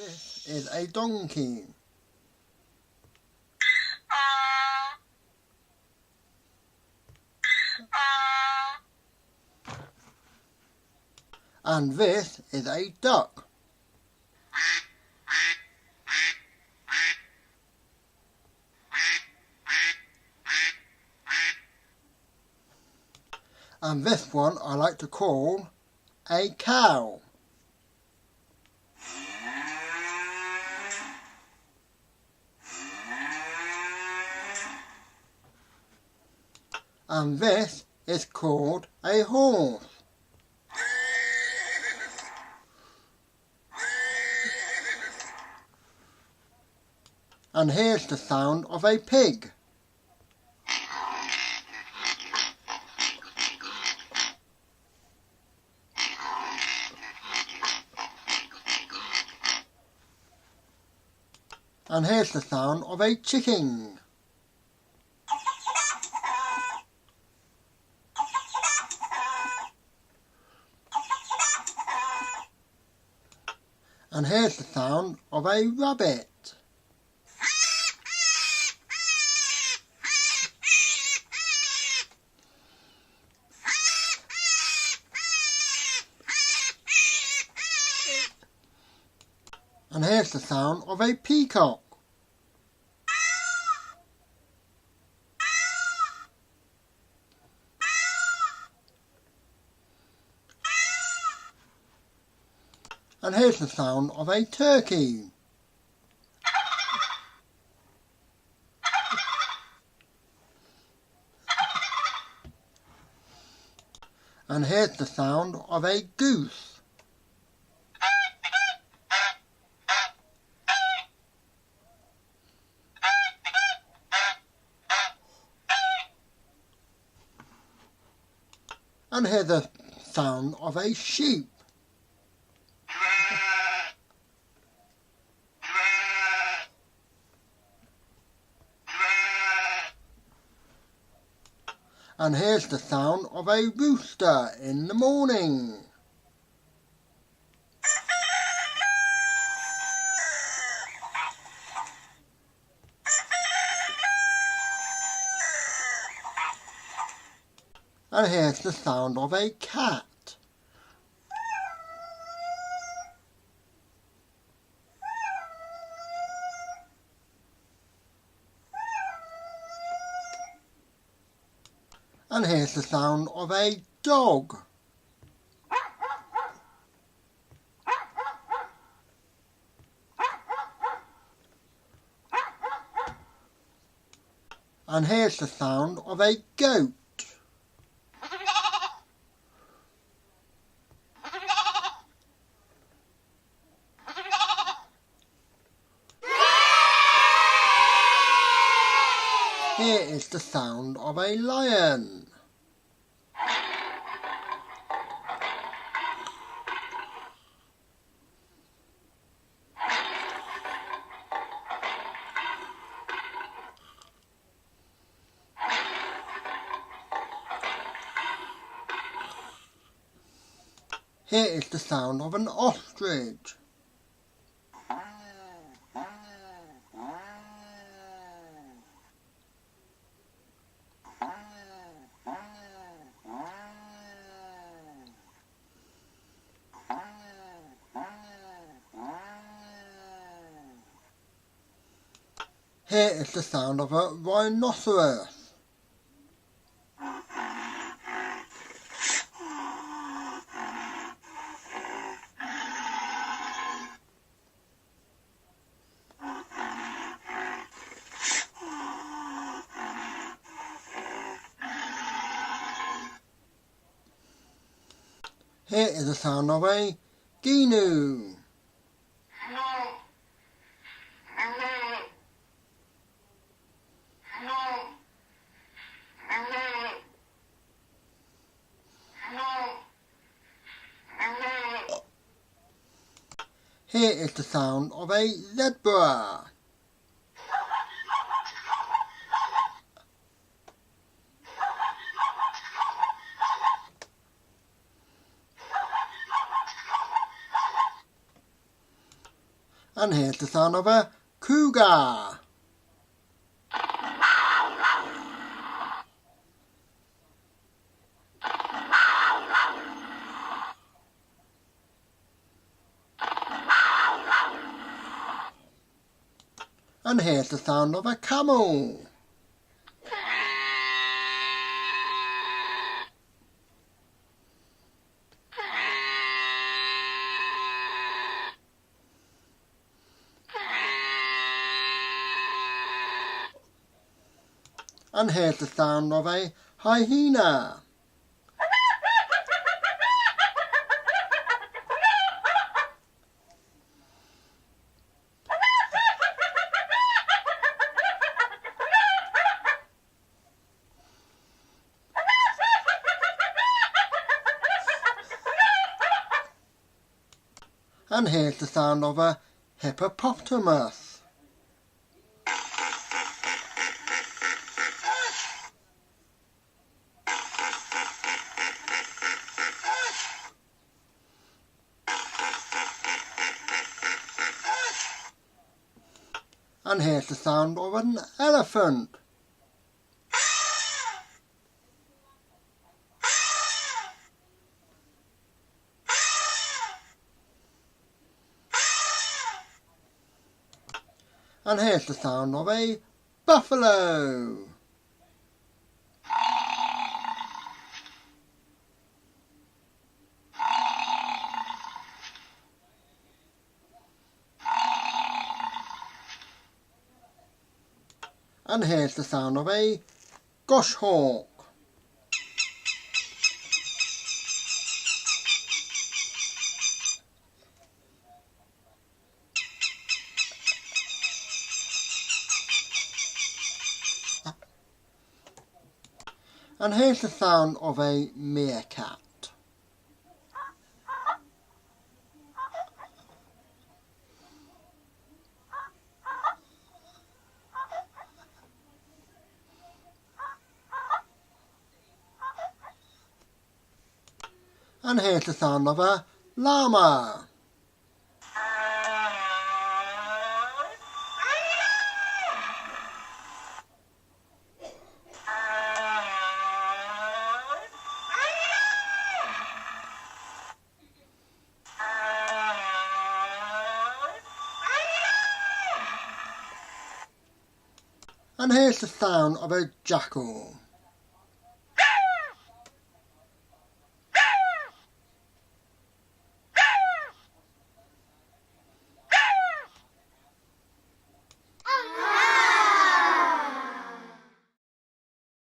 This is a donkey. And this is a duck. And this one I like to call a cow. And this is called a horse. And here's the sound of a pig. And here's the sound of a chicken. And here's the sound of a rabbit. And here's the sound of a peacock. And here's the sound of a turkey. And here's the sound of a goose. And here's the sound of a sheep. And here's the sound of a rooster in the morning. And here's the sound of a cat. And here's the sound of a dog. And here's the sound of a goat. Here is the sound of a lion. Here is the sound of an ostrich. Here is the sound of a rhinoceros. Here is the sound of a gnu. Here is the sound of a zebra. And here's the sound of a cougar. And here's the sound of a camel. And here's the sound of a hyena. And here's the sound of a hippopotamus. And here's the sound of an elephant. And here's the sound of a buffalo. And here's the sound of a goshawk. And here's the sound of a meerkat. And here's the sound of a llama. And here's the sound of a jackal.